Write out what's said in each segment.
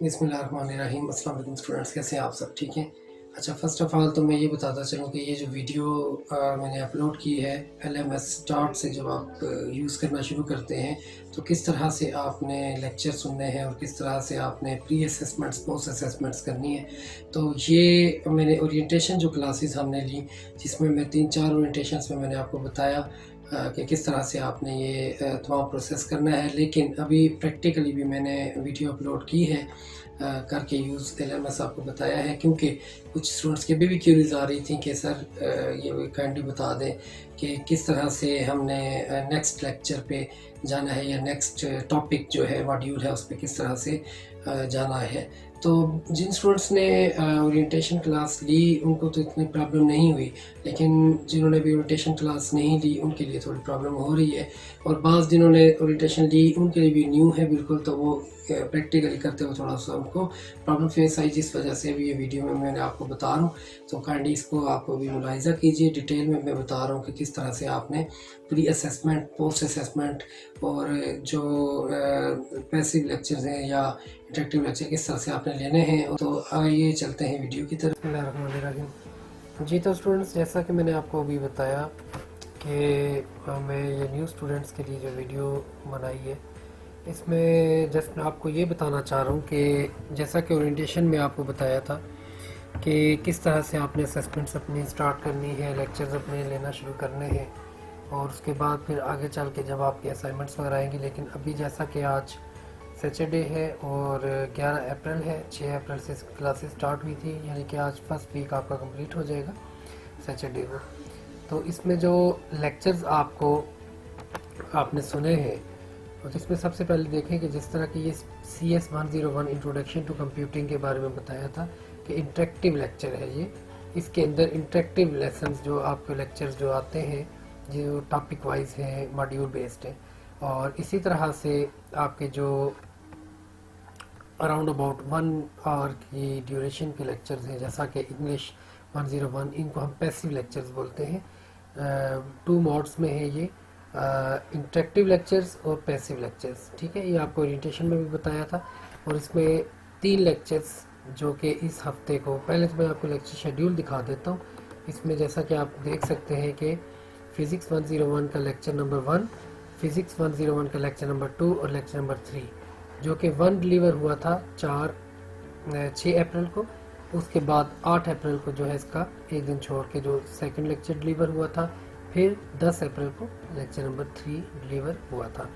बिस्मिल्लाहिर्रहमानिर्रहीम। अस्सलाम वालेकुम स्टूडेंट्स, कैसे हैं आप सब? ठीक हैं। अच्छा, फ़र्स्ट ऑफ़ ऑल तो मैं ये बताता चलूँ कि ये जो वीडियो मैंने अपलोड की है LMS स्टार्ट से जब आप यूज़ करना शुरू करते हैं तो किस तरह से आपने लेक्चर सुनने हैं और किस तरह से आपने प्री असेसमेंट्स पोस्ट असेसमेंट्स करनी है। तो ये मैंने ओरिएंटेशन जो क्लासेस हमने ली, जिसमें मैं 3-4 ओरिएंटेशंस में मैंने आपको बताया कि किस तरह से आपने ये तमाम प्रोसेस करना है। लेकिन अभी प्रैक्टिकली भी मैंने वीडियो अपलोड की है करके यूज़ LMS आपको बताया है, क्योंकि कुछ स्टूडेंट्स की अभी भी क्यूरीज आ रही थी कि सर ये काइंडली बता दें कि किस तरह से हमने नेक्स्ट लेक्चर पे जाना है या नेक्स्ट टॉपिक जो है मॉड्यूल है उस पर किस तरह से जाना है। तो जिन स्टूडेंट्स ने ओरिएंटेशन क्लास ली उनको तो इतनी प्रॉब्लम नहीं हुई, लेकिन जिन्होंने भी ओरिएंटेशन क्लास नहीं ली उनके लिए थोड़ी प्रॉब्लम हो रही है। और बाज़ जिन्होंने ओरिएंटेशन ली उनके लिए भी न्यू है बिल्कुल, तो वो प्रैक्टिकली करते हुए थोड़ा सा उनको प्रॉब्लम फेस आई, जिस वजह से अभी ये वीडियो में मैंने आपको बता रहा हूँ। तो काइंडली इसको आप भी मुलाहिज़ा कीजिए। डिटेल में मैं बता रहा हूँ कि किस तरह से आपने प्री असेसमेंट, पोस्ट असेसमेंट और जो पैसिव लेक्चर्स हैं या इंटरेक्टिव लेक्चर किस तरह से आपने लेने हैं। तो आइए चलते हैं वीडियो की तरफ। बिस्मिल्लाहिर्रहमानिर्रहीम। जी तो स्टूडेंट्स, जैसा कि मैंने आपको अभी बताया कि मैं ये न्यू स्टूडेंट्स के लिए जो वीडियो बनाई है इसमें जस्ट मैं आपको ये बताना चाह रहा हूँ कि जैसा कि ओरिएंटेशन में आपको बताया था कि किस तरह से आपने असेसमेंट्स अपनी स्टार्ट करनी है, लेक्चर्स अपने लेना शुरू करने हैं और उसके बाद फिर आगे चल के जब आपके असाइनमेंट्स वगैरह आएंगी। लेकिन अभी जैसा कि आज सैटरडे है और 11 अप्रैल है, 6 अप्रैल से क्लासेस स्टार्ट हुई थी, यानी कि आज फर्स्ट वीक आपका कंप्लीट हो जाएगा सैटरडे को। तो इसमें जो लेक्चर्स आपने सुने हैं और इसमें सबसे पहले देखें कि जिस तरह की ये CS 101 इंट्रोडक्शन टू कंप्यूटिंग के बारे में बताया था कि इंटरेक्टिव लेक्चर है ये। इसके अंदर इंटरेक्टिव लेसन्स जो आपके लेक्चर्स जो आते हैं जो टॉपिक वाइज हैं, मॉड्यूल बेस्ड हैं। और इसी तरह से आपके जो अराउंड अबाउट 1 आवर की ड्यूरेशन के लेक्चर्स हैं, जैसा कि इंग्लिश 101, इनको हम पैसिव लेक्चर्स बोलते हैं। 2 मोड्स में है ये, इंटरेक्टिव लेक्चर्स और पैसिव लेक्चर्स। ठीक है, ये आपको ओरिएंटेशन में भी बताया था। और इसमें 3 लेक्चर्स जो कि इस हफ्ते को, पहले तो मैं आपको लेक्चर शेड्यूल दिखा देता हूँ। इसमें जैसा कि आप देख सकते हैं कि फिज़िक्स 101 का लेक्चर नंबर 1, फिज़िक्स 101 का लेक्चर नंबर 2 और लेक्चर नंबर 3, जो कि 1 डिलीवर हुआ था 6 अप्रैल को। उसके बाद 8 अप्रैल को जो है इसका एक दिन छोड़ के जो सेकंड लेक्चर डिलीवर हुआ था। फिर 10 अप्रैल को लेक्चर नंबर 3 डिलीवर हुआ था।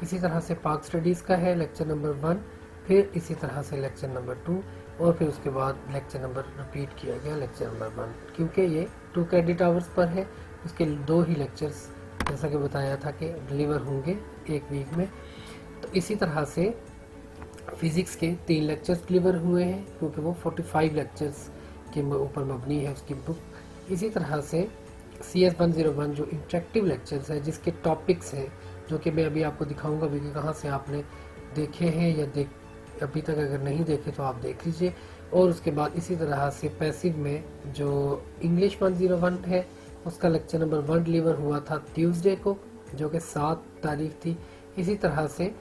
इसी तरह से पाक स्टडीज़ का है लेक्चर नंबर 1, फिर इसी तरह से लेक्चर नंबर 2 और फिर उसके बाद लेक्चर नंबर रिपीट किया गया लेक्चर नंबर 1, क्योंकि ये 2 क्रेडिट आवर्स पर है। उसके 2 ही लेक्चर्स जैसा कि बताया था कि डिलीवर होंगे एक वीक में। तो इसी तरह से फिज़िक्स के 3 लेक्चर्स डिलीवर हुए हैं, क्योंकि वो 45 लेक्चर्स के ऊपर मबनी है उसकी बुक। इसी तरह से CS 101 जो इंटरेक्टिव लेक्चर्स है, जिसके टॉपिक्स हैं, जो कि मैं अभी आपको दिखाऊंगा भी कि कहाँ से आपने देखे हैं या अभी तक अगर नहीं देखे तो आप देख लीजिए। और उसके बाद इसी तरह से पैसिव में जो इंग्लिश 101 है उसका लेक्चर नंबर 1 डिलीवर हुआ था ट्यूसडे को, जो कि 7 तारीख थी। इसी तरह से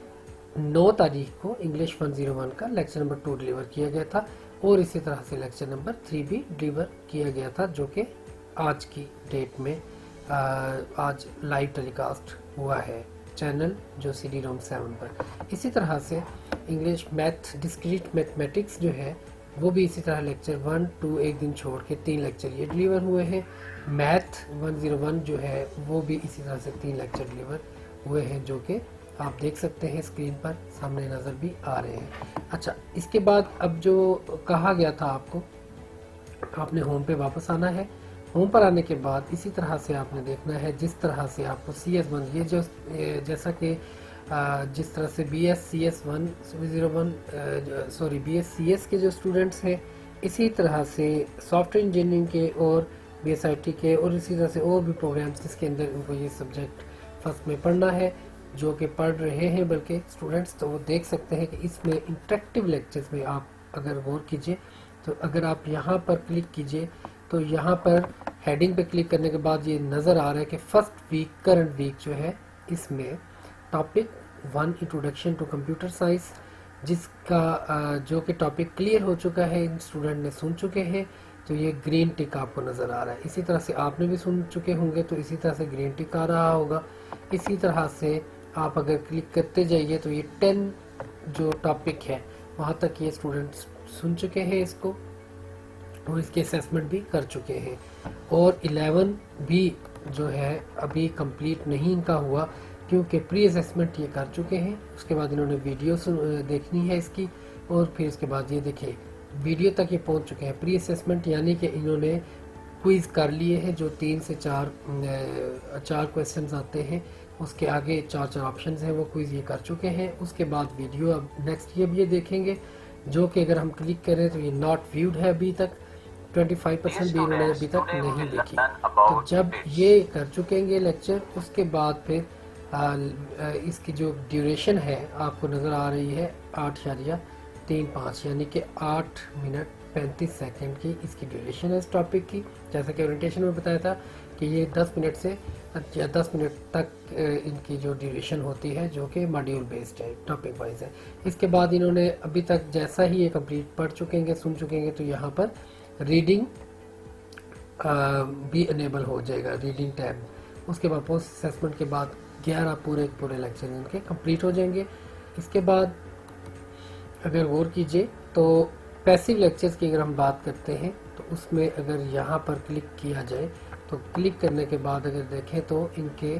9 तारीख को इंग्लिश 101 का लेक्चर नंबर 2 डिलीवर किया गया था। और इसी तरह से लेक्चर नंबर 3 भी डिलीवर किया गया था, जो कि आज की डेट में आज लाइव टेलीकास्ट हुआ है चैनल जो CD-ROM 7 पर। इसी तरह से इंग्लिश मैथ डिस्क्रीट मैथमेटिक्स जो है वो भी इसी तरह लेक्चर 1, 2 एक दिन छोड़ के 3 लेक्चर ये डिलीवर हुए हैं। मैथ 101 जो है वो भी इसी तरह से 3 लेक्चर डिलीवर हुए हैं, जो कि आप देख सकते हैं स्क्रीन पर सामने नज़र भी आ रहे हैं। अच्छा, इसके बाद अब जो कहा गया था आपको, आपने होम पे वापस आना है। होम पर आने के बाद इसी तरह से आपने देखना है जिस तरह से आपको CS1 ये जो जैसा कि जिस तरह से BS CS के जो स्टूडेंट्स हैं, इसी तरह से सॉफ्टवेयर इंजीनियरिंग के और BSIT के और इसी तरह से और भी प्रोग्राम्स जिसके अंदर उनको ये सब्जेक्ट फर्स्ट में पढ़ना है, जो कि पढ़ रहे हैं बल्कि स्टूडेंट्स, तो वो देख सकते हैं कि इसमें इंटरेक्टिव लेक्चर्स में आप अगर गौर कीजिए तो अगर आप यहाँ पर क्लिक कीजिए तो यहाँ पर हेडिंग पे क्लिक करने के बाद ये नज़र आ रहा है कि फर्स्ट वीक करंट वीक जो है इसमें topic 1 introduction to computer science, जिसका जो कि टॉपिक क्लियर हो चुका है, इन स्टूडेंट ने सुन चुके हैं, तो ये ग्रीन टिक आपको नज़र आ रहा है। इसी तरह से आपने भी सुन चुके होंगे तो इसी तरह से ग्रीन टिक आ रहा होगा। इसी तरह से आप अगर क्लिक करते जाइए तो ये 10 जो टॉपिक है वहाँ तक ये स्टूडेंट्स सुन चुके हैं इसको, और इसके असेसमेंट भी कर चुके हैं। और 11 भी जो है अभी कंप्लीट नहीं इनका हुआ, क्योंकि प्री असेसमेंट ये कर चुके हैं। उसके बाद इन्होंने वीडियो देखनी है इसकी, और फिर उसके बाद ये देखिए वीडियो तक ये पहुंच चुके हैं। प्री असेसमेंट यानी कि इन्होंने क्विज़ कर लिए हैं, जो 3 से 4 क्वेश्चंस आते हैं, उसके आगे 4 ऑप्शंस हैं, वो क्विज़ ये कर चुके हैं। उसके बाद वीडियो अब नेक्स्ट ये देखेंगे, जो कि अगर हम क्लिक करें तो ये नॉट व्यूड है अभी तक, 25% भी इन्होंने अभी तक नहीं देखी। तो जब ये कर चुकेंगे लेक्चर, उसके बाद फिर इसकी जो ड्यूरेशन है आपको नज़र आ रही है 8.35, यानी कि 8 मिनट 35 सेकंड की इसकी ड्यूरेशन है इस टॉपिक की। जैसा कि ओरिएंटेशन में बताया था कि ये 10 मिनट से या 10 मिनट तक इनकी जो ड्यूरेशन होती है, जो कि मॉड्यूल बेस्ड है, टॉपिक वाइज है। इसके बाद इन्होंने अभी तक जैसा ही ये कंप्लीट पढ़ चुकेंगे, सुन चुकेंगे, तो यहाँ पर रीडिंग भी इनेबल हो जाएगा, रीडिंग टैब। उसके बाद पोस्ट असेसमेंट के बाद 11 पूरे लेक्चर इनके कंप्लीट हो जाएंगे। इसके बाद अगर गौर कीजिए तो पैसिव लेक्चर्स की अगर हम बात करते हैं तो उसमें अगर यहाँ पर क्लिक किया जाए तो क्लिक करने के बाद अगर देखें तो इनके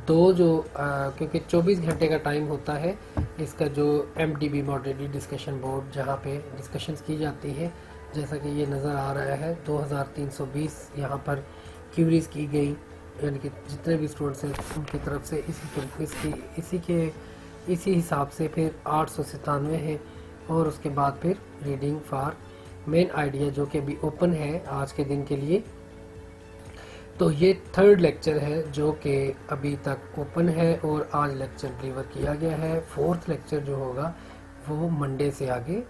दो जो क्योंकि 24 घंटे का टाइम होता है इसका, जो MDB मॉडरेटेड डिस्कशन बोर्ड जहाँ पे डिस्कशंस की जाती है, जैसा कि ये नज़र आ रहा है 2320 यहाँ पर क्यूरीज की गई, यानी कि जितने भी स्टूडेंट्स हैं उनकी तरफ से इसी हिसाब से फिर 897 है। और उसके बाद फिर रीडिंग फॉर मेन आइडिया जो कि अभी ओपन है आज के दिन के लिए, तो ये 3rd लेक्चर है जो कि अभी तक ओपन है और आज लेक्चर डिलीवर किया गया है। 4th लेक्चर जो होगा वो मंडे से आगे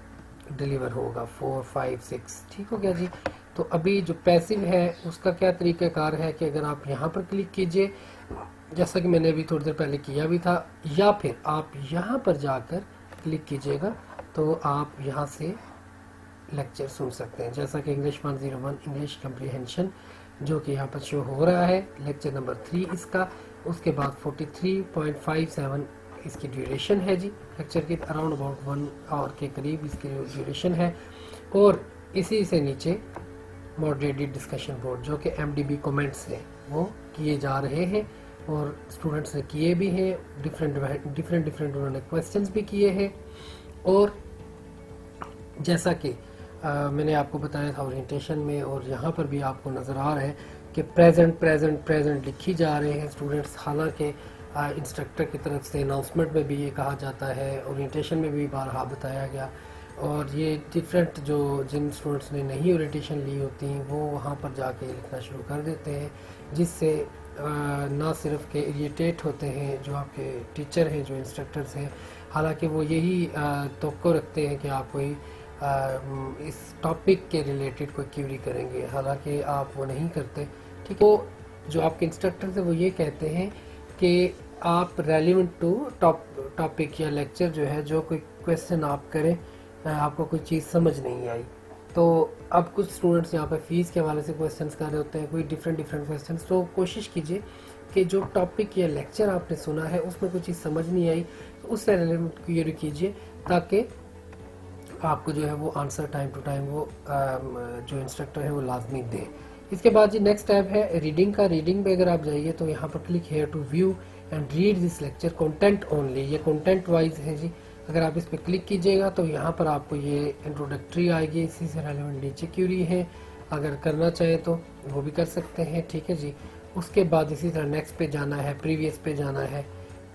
डिलीवर होगा, 4, 5, 6, ठीक हो गया जी। तो अभी जो पैसिव है उसका क्या तरीक़ाकार है कि अगर आप यहाँ पर क्लिक कीजिए, जैसा कि मैंने अभी थोड़ी देर पहले किया भी था, या फिर आप यहाँ पर जाकर क्लिक कीजिएगा तो आप यहाँ से लेक्चर सुन सकते हैं। जैसा कि इंग्लिश 101 इंग्लिश कम्प्रीहेंशन जो कि यहाँ पर शो हो रहा है, लेक्चर नंबर 3 इसका। उसके बाद 43.57 इसकी ड्यूरेशन है जी, लेक्चर की अराउंड अबाउट 1 आवर के करीब इसकी ड्यूरेशन है। और इसी से नीचे मॉडरेटेड डिस्कशन बोर्ड जो कि MDB कमेंट्स हैं वो किए जा रहे हैं, और स्टूडेंट्स ने किए भी हैं, डिफरेंट उन्होंने क्वेश्चंस भी किए हैं। और जैसा कि मैंने आपको बताया था ओरिएंटेशन में, और यहाँ पर भी आपको नज़र आ रहा है कि प्रेजेंट लिखी जा रहे हैं स्टूडेंट्स। हालांकि इंस्ट्रक्टर की तरफ से अनाउंसमेंट में भी ये कहा जाता है, ओरिएंटेशन में भी बारहा बताया गया, और ये डिफरेंट जो जिन स्टूडेंट्स ने नहीं ओरिएंटेशन ली होती वो वहाँ पर जाके लिखना शुरू कर देते हैं, जिससे ना सिर्फ के इरिटेट होते हैं जो आपके टीचर हैं, जो इंस्ट्रक्टर्स हैं, हालांकि वो यही तवक्को रखते हैं कि आप कोई इस टॉपिक के रिलेटेड कोई क्यूरी करेंगे, हालांकि आप वो नहीं करते, ठीक। तो जो आपके इंस्ट्रक्टर्स हैं वो ये कहते हैं कि आप रेलिवेंट टू टॉपिक या लेक्चर जो है, जो कोई क्वेश्चन आप करें, आपको कोई चीज़ समझ नहीं आई, तो अब कुछ स्टूडेंट्स यहाँ पर फीस के हवाले से क्वेश्चंस कर रहे होते हैं, कोई डिफरेंट क्वेश्चंस, तो कोशिश कीजिए कि जो टॉपिक या लेक्चर आपने सुना है उसमें कोई चीज़ समझ नहीं आई तो उससे रिलेवेंट क्वेरी कीजिए, ताकि आपको जो है वो आंसर टाइम टू टाइम वो जो इंस्ट्रक्टर है वो लाजमी दे। इसके बाद जी नेक्स्ट टैब है रीडिंग का। रीडिंग पे अगर आप जाइए तो यहाँ पर click here to view and read this lecture content only, ये कंटेंट वाइज है जी। अगर आप इस पर क्लिक कीजिएगा तो यहाँ पर आपको ये इंट्रोडक्टरी आएगी, इसी से रेलेवेंट नीचे क्यूरी है, अगर करना चाहें तो वो भी कर सकते हैं, ठीक है जी। उसके बाद इसी तरह नेक्स्ट पे जाना है, प्रीवियस पे जाना है,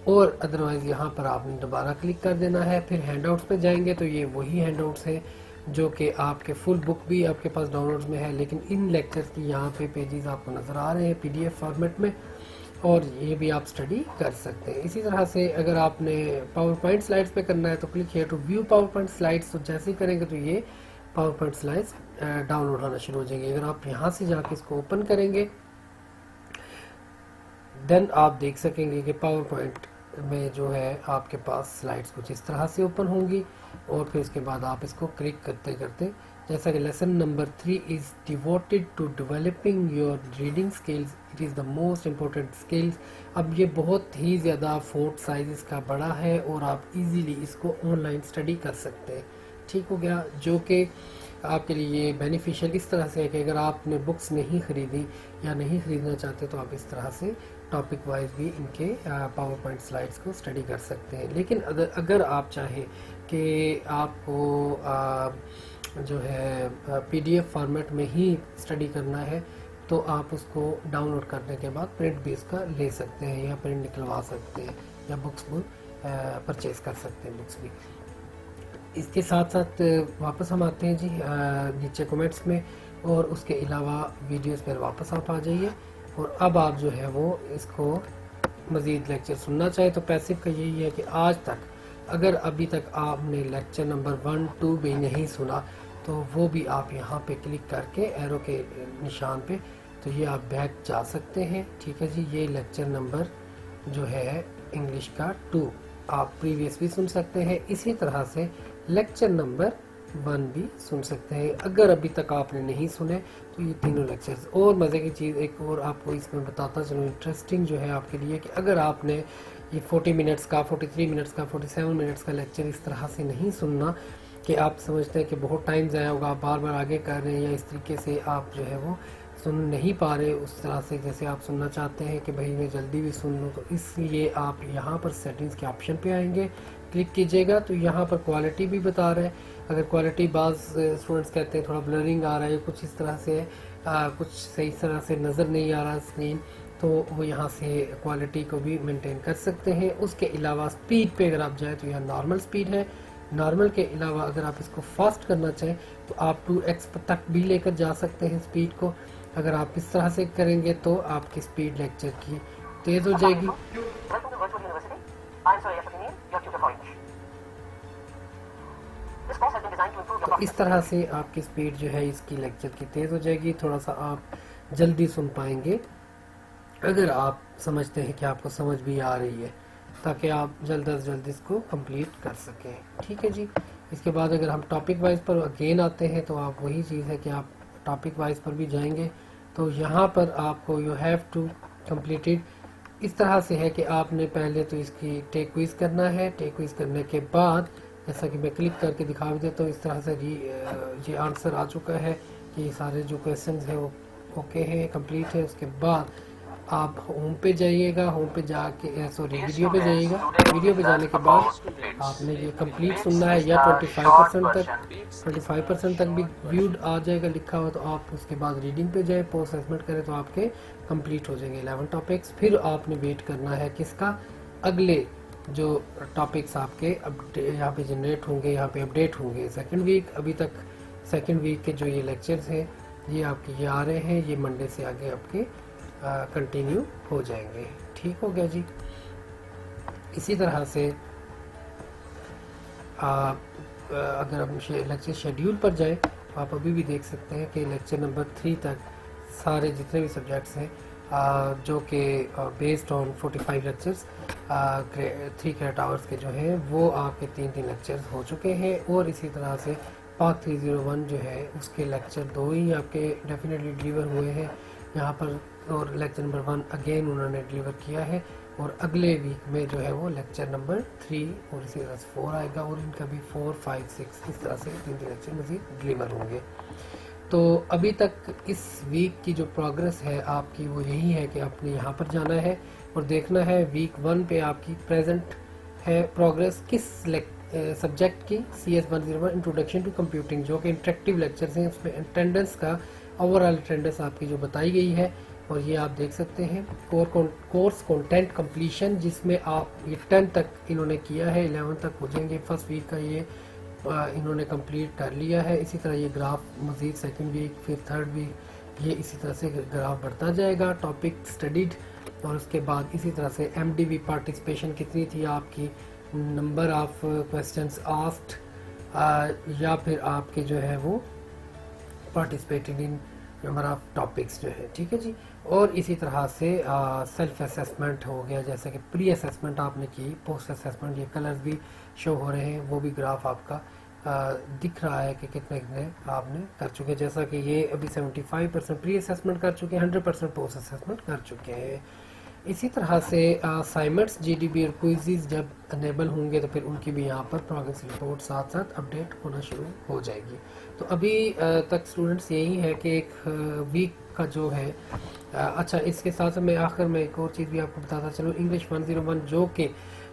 और अदरवाइज़ यहाँ पर आपने दोबारा क्लिक कर देना है। फिर हैंडआउट्स पे जाएंगे तो ये वही हैंडआउट्स हैं जो कि आपके फुल बुक भी आपके पास डाउनलोड्स में है, लेकिन इन लेक्चर्स की यहाँ पे पेजेस आपको नज़र आ रहे हैं PDF फॉर्मेट में, और ये भी आप स्टडी कर सकते हैं। इसी तरह से अगर आपने पावर पॉइंट स्लाइड्स पे करना है तो click here to view PowerPoint slides, तो जैसे ही करेंगे तो ये पावर पॉइंट स्लाइड्स डाउनलोड होना शुरू हो जाएंगे। अगर आप यहाँ से जाके इसको ओपन करेंगे देन आप देख सकेंगे कि पावर पॉइंट میں جو ہے آپ کے پاس سلائڈس کچھ اس طرح سے اوپن ہوں گی اور پھر اس کے بعد آپ اس کو کلک کرتے کرتے جیسا کہ lesson number 3 is devoted to developing your reading skills, it is the most important skills. اب یہ بہت ہی زیادہ فونٹ سائز اس کا بڑا ہے اور آپ ایزیلی اس کو آن لائن اسٹڈی کر سکتے ہیں. ٹھیک ہو گیا، جو کہ آپ کے لیے بینیفیشیل اس طرح سے ہے کہ اگر آپ نے بکس نہیں خریدی یا نہیں خریدنا چاہتے تو آپ اس طرح سے ٹاپک وائز بھی ان کے پاور پوائنٹ سلائڈس کو اسٹڈی کر سکتے ہیں. لیکن اگر آپ چاہیں کہ آپ کو جو ہے پی ڈی ایف فارمیٹ میں ہی اسٹڈی کرنا ہے تو آپ اس کو ڈاؤن لوڈ کرنے کے بعد پرنٹ بھی اس کا لے سکتے ہیں یا پرنٹ نکلوا سکتے ہیں یا بکس کو پرچیز کر سکتے ہیں بکس بھی. اس کے ساتھ ساتھ واپس ہم آتے ہیں جی نیچے کومنٹس میں، اور اس کے علاوہ ویڈیوز پر واپس آپ آ جائیے. اور اب آپ جو ہے وہ اس کو مزید لیکچر سننا چاہے تو پیسو کا یہی ہے کہ آج تک اگر ابھی تک آپ نے لیکچر نمبر 1 2 بھی نہیں سنا تو وہ بھی آپ یہاں پہ کلک کر کے ایرو کے نشان پہ تو یہ آپ بیک جا سکتے ہیں. ٹھیک ہے جی، یہ لیکچر نمبر جو ہے انگلش کا 2 آپ پریویس بھی سن سکتے ہیں. اسی طرح سے لیکچر نمبر 1 بھی سن سکتے ہیں اگر ابھی تک آپ نے نہیں سنے تو یہ تینوں لیکچرز. اور مزے کی چیز ایک اور آپ کو اس میں بتاتا چلوں انٹرسٹنگ جو ہے آپ کے لیے کہ اگر آپ نے یہ 40 منٹس کا 43 منٹس کا 47 منٹس کا لیکچر اس طرح سے نہیں سننا کہ آپ سمجھتے ہیں کہ بہت ٹائم ضائع ہوگا، آپ بار بار آگے کر رہے ہیں یا اس طریقے سے آپ جو ہے وہ سن نہیں پا رہے اس طرح سے جیسے آپ سننا چاہتے ہیں کہ بھائی میں جلدی بھی سن لوں، تو اس لیے آپ یہاں پر سیٹنگز کے آپشن پہ آئیں گے، کلک کیجئے گا تو یہاں پر کوالٹی بھی بتا رہا ہے. اگر کوالٹی بعض اسٹوڈنٹس کہتے ہیں تھوڑا بلرنگ آ رہا ہے کچھ اس طرح سے کچھ صحیح طرح سے نظر نہیں آ رہا اسکرین، تو وہ یہاں سے کوالٹی کو بھی مینٹین کر سکتے ہیں. اس کے علاوہ سپیڈ پہ اگر آپ جائیں تو یہاں نارمل سپیڈ ہے. نارمل کے علاوہ اگر آپ اس کو فاسٹ کرنا چاہیں تو آپ 2x تک بھی لے کر جا سکتے ہیں سپیڈ کو. اگر آپ اس طرح سے کریں گے تو آپ کی سپیڈ لیکچر کی تیز ہو جائے گی. تو اس طرح سے آپ کی سپیڈ جو ہے اس کی لیکچر کی تیز ہو جائے گی، تھوڑا سا آپ جلدی سن پائیں گے اگر آپ سمجھتے ہیں کہ آپ کو سمجھ بھی آ رہی ہے، تاکہ آپ جلد از جلد اس کو کمپلیٹ کر سکیں. ٹھیک ہے جی. اس کے بعد اگر ہم ٹاپک وائز پر اگین آتے ہیں تو آپ وہی چیز ہے کہ آپ ٹاپک وائز پر بھی جائیں گے تو یہاں پر آپ کو یو ہیو ٹو کمپلیٹڈ اس طرح سے ہے کہ آپ نے پہلے تو اس کی ٹیک کوئز کرنا ہے. ٹیک کوئز کرنے کے بعد جیسا کہ میں کلک کر کے دکھا بھی دیتا ہوں اس طرح سے یہ آنسر آ چکا ہے کہ یہ سارے جو کویسچنز ہیں وہ اوکے ہیں، کمپلیٹ ہے. اس کے بعد آپ ہوم پہ جائیے گا، ہوم پہ جا کے ویڈیو پہ جائیے گا. ویڈیو پہ جانے کے بعد آپ نے یہ کمپلیٹ سننا ہے یا 25% تک بھی ویوڈ آ جائے گا لکھا ہوا تو آپ اس کے بعد ریڈنگ پہ جائیں، پوسٹ اسسمنٹ کریں تو آپ کے کمپلیٹ ہو جائیں گے 11 ٹاپکس. پھر آپ نے ویٹ کرنا ہے کس کا، اگلے جو ٹاپکس آپ کے یہاں پہ جنریٹ ہوں گے، یہاں پہ اپڈیٹ ہوں گے. سیکنڈ ویک ابھی تک سیکنڈ ویک کے جو یہ لیکچرز ہیں یہ آپ کے یہ آ رہے ہیں، یہ منڈے سے آگے آپ کے کنٹینیو ہو جائیں گے. ٹھیک ہو گیا جی. اسی طرح سے اگر ہم لیکچر شیڈیول پر جائیں تو آپ ابھی بھی دیکھ سکتے ہیں کہ لیکچر نمبر 3 تک سارے جتنے بھی سبجیکٹس ہیں جو کہ based on 45 lectures 3 credit hours کے جو ہیں وہ آپ کے 3 لیکچرز ہو چکے ہیں. اور اسی طرح سے پاک 301 جو ہے اس کے لیکچر 2 ہی آپ کے ڈیفینیٹلی ڈیلیور ہوئے ہیں یہاں پر، اور لیکچر نمبر 1 اگین انہوں نے ڈیلیور کیا ہے. اور اگلے ویک میں جو ہے وہ لیکچر نمبر 3 اور اسی طرح سے 4 آئے گا، اور ان کا بھی 4 5 6 اس طرح سے 3 لیکچر مزید ڈیلیور ہوں گے. تو ابھی تک اس ویک کی جو پروگرس ہے آپ کی وہ یہی ہے کہ آپ نے یہاں پر جانا ہے اور دیکھنا ہے ویک 1 پہ آپ کی پریزنٹ ہے پروگرس کس سبجیکٹ کی، CS101 انٹروڈکشن ٹو کمپیوٹنگ، جو کہ انٹریکٹیو لیکچرز ہیں. اس میں اٹینڈنس کا اوور آل اٹینڈنس آپ کی جو بتائی گئی ہے اور یہ آپ دیکھ سکتے ہیں. کورس کنٹینٹ کمپلیشن جس میں آپ یہ 10 تک انہوں نے کیا ہے، 11 تک ہو جائیں گے. فرسٹ ویک کا یہ انہوں نے کمپلیٹ کر لیا ہے. اسی طرح یہ گراف مزید سیکنڈ ویک پھر تھرڈ ویک یہ اسی طرح سے گراف بڑھتا جائے گا. ٹاپک اسٹڈیڈ، اور اس کے بعد اسی طرح سے MDV پارٹیسپیشن کتنی تھی آپ کی، نمبر آف کویسچنس آسکڈ، یا پھر آپ کے جو ہے وہ participated in number of topics जो है, ठीक है जी। और इसी तरह से सेल्फ असेसमेंट हो गया, जैसे कि प्री असेसमेंट आपने की, पोस्ट असेसमेंट, ये कलर्स भी शो हो रहे हैं, वो भी ग्राफ आपका दिख रहा है कि कितने कितने आपने कर चुके हैं। जैसा कि ये अभी 75% प्री असेसमेंट कर चुके हैं, 100% पोस्ट असेसमेंट कर चुके हैं। इसी तरह से असाइनमेंट्स, जीडीबी और क्विज़ जब अनेबल होंगे तो फिर उनकी भी यहाँ पर प्रोग्रेस रिपोर्ट साथ साथ अपडेट होना शुरू हो जाएगी। तो अभी तक स्टूडेंट्स यही है कि एक वीक का जो है अच्छा, इसके साथ मैं आखिर में एक और चीज़ भी आपको बताता चलूँ, इंग्लिश 101 जो कि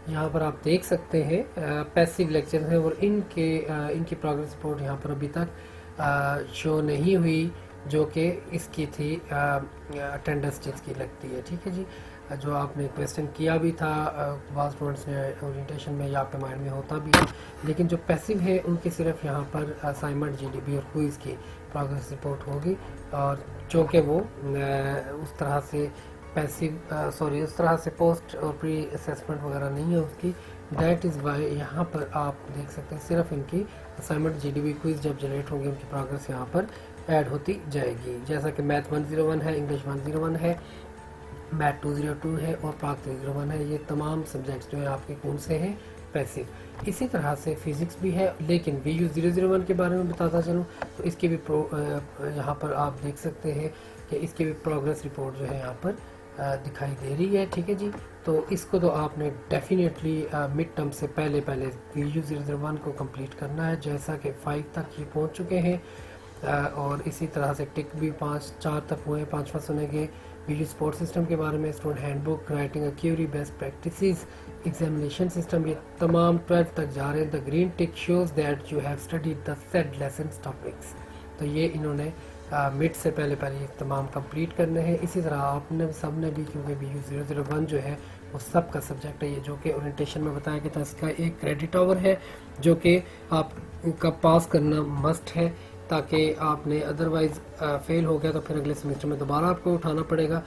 यहाँ पर आप देख सकते हैं पैसिव लेक्चर हैं, और इनकी प्रोग्रेस रिपोर्ट यहाँ पर अभी तक शो नहीं हुई, जो कि इसकी थी अटेंडेंस जिसकी लगती है, ठीक है जी। जो आपने क्वेश्चन किया भी था बाद स्टूडेंट्स ने ओरिएंटेशन में, या आपके माइंड में होता भी है, लेकिन जो पैसिव है उनकी सिर्फ यहाँ पर असाइनमेंट, जीडीबी और क्विज़ की प्रोग्रेस रिपोर्ट होगी, और जो कि वो उस तरह से पैसिव उस तरह से पोस्ट और प्री असेसमेंट वगैरह नहीं है उसकी। दैट इज़ वाई यहाँ पर आप देख सकते हैं सिर्फ इनकी असाइनमेंट, जीडीबी, क्विज़ जब जनरेट होंगे उनकी प्रोग्रेस यहाँ पर ऐड होती जाएगी। जैसा कि मैथ 101 है, इंग्लिश 101 है, मैथ 202 है और पाक 301 है। ये तमाम सब्जेक्ट्स जो हैं आपके कौन से हैं, पैसिव। इसी तरह से फिज़िक्स भी है, लेकिन VU 001 के बारे में बताता चलूँ तो इसकी भी यहाँ पर आप देख सकते हैं कि इसकी भी प्रोग्रेस रिपोर्ट जो है यहाँ पर दिखाई दे रही है, ठीक है जी। तो इसको तो आपने डेफिनेटली मिड टर्म से पहले VU 001 को कंप्लीट करना है, जैसा कि 5 तक ही पहुँच चुके हैं। और इसी तरह से टिक भी 4 तक हुए, 5वां सुनेंगे वीडियो सपोर्ट सिस्टम के बारे में, student handbook, writing a query, best practices, examination system, ये तमाम 12 तक जा रहे हैं। The green tick shows that you have studied the said lesson topics, तो ये इन्होंने मिड से पहले ये तमाम कंप्लीट करने हैं। इसी तरह आपने सब ने भी, क्योंकि VU 001 जो है वो सब का सब्जेक्ट है, ये जो कि ओरिएंटेशन में बताया गया था, इसका एक क्रेडिट आवर है जो कि आपका पास करना मस्ट है, ताकि आपने अदरवाइज़ फेल हो गया तो फिर अगले सेमेस्टर में दोबारा आपको उठाना पड़ेगा,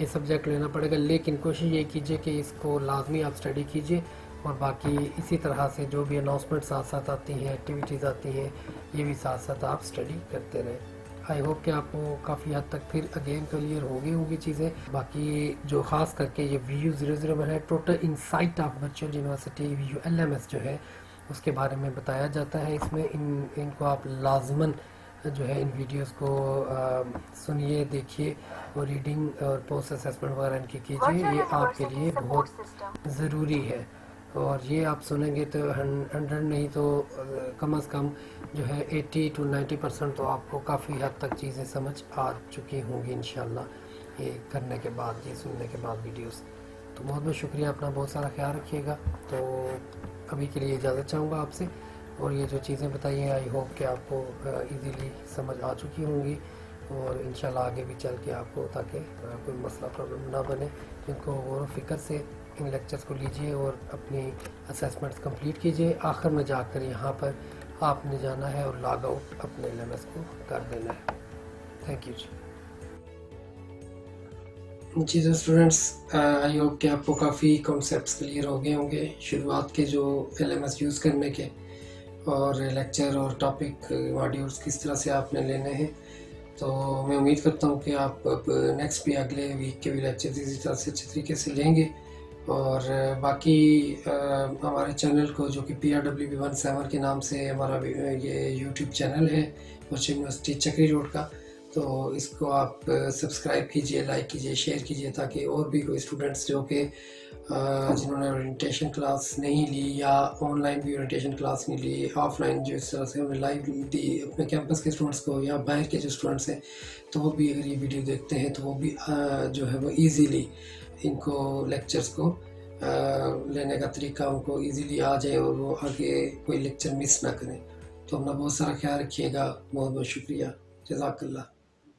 ये सब्जेक्ट लेना पड़ेगा। लेकिन कोशिश ये कीजिए कि इसको लाजमी आप स्टडी कीजिए, और बाकी इसी तरह से जो भी अनाउंसमेंट साथ साथ आती हैं, एक्टिविटीज़ आती हैं, ये भी साथ साथ आप स्टडी करते रहें। आई होप कि आपको काफ़ी हद तक फिर अगेन क्लियर हो गई होंगी चीज़ें। बाकी जो ख़ास करके ये VU 001 है, total insight of virtual university VU LMS जो है उसके बारे में बताया जाता है इसमें। इनको आप लाजमन जो है इन वीडियोस को सुनिए, देखिए, और रीडिंग और पोस्ट असेसमेंट वगैरह इनकी कीजिए, ये आपके लिए बहुत ज़रूरी है। और ये आप सुनेंगे तो 100 नहीं तो कम से कम जो है 80 to 90% तो आपको काफ़ी हद तक चीज़ें समझ आ चुकी होंगी इंशाल्लाह, ये करने के बाद, ये सुनने के बाद वीडियोस। तो बहुत बहुत शुक्रिया, अपना बहुत सारा ख्याल रखिएगा। तो अभी के लिए इजाज़त चाहूँगा आपसे, और ये जो चीज़ें बताई हैं आई होप कि आपको इजीली समझ आ चुकी होंगी, और इंशाल्लाह आगे भी चल के आपको, ताकि कोई मसला प्रॉब्लम ना बने। जिनको गौर व फिक्र से इन लेक्चर्स को लीजिए और अपनी असेसमेंट्स कंप्लीट कीजिए। आखिर में जाकर यहाँ पर आपने जाना है और लॉग आउट अपने LMS को कर देना है। थैंक यू जी। तो स्टूडेंट्स, आई होप कि आपको काफ़ी कॉन्सेप्ट्स क्लियर हो गए होंगे, शुरुआत के जो LMS यूज़ करने के, और लेक्चर और टॉपिक मॉड्यूल्स किस तरह से आपने लेने हैं। तो मैं उम्मीद करता हूँ कि आप अब नेक्स्ट भी, अगले वीक के भी लेक्चर इसी तरह से अच्छे तरीके से लेंगे। और बाकी हमारे चैनल को, जो कि PRWB 17 के नाम से हमारा ये यूट्यूब चैनल है वर्चुअल यूनिवर्सिटी चक्री रोड का, तो इसको आप सब्सक्राइब कीजिए, लाइक कीजिए, शेयर कीजिए, ताकि और भी कोई स्टूडेंट्स जो कि जिन्होंने ओरिएंटेशन क्लास नहीं ली, या ऑनलाइन भी ओरिएंटेशन क्लास नहीं ली, ऑफलाइन जो इस तरह से हमने लाइव दी अपने कैंपस के स्टूडेंट्स को, या बाहर के जो स्टूडेंट्स हैं, तो वो भी अगर ये वीडियो देखते हैं तो वो भी जो है वो ईज़िली इनको लेक्चर्स को लेने का तरीका उनको ईज़िली आ जाए, और वो आगे कोई लेक्चर मिस ना करें। तो अपना बहुत सारा ख्याल रखिएगा। बहुत बहुत शुक्रिया। जज़ाकल्लाह।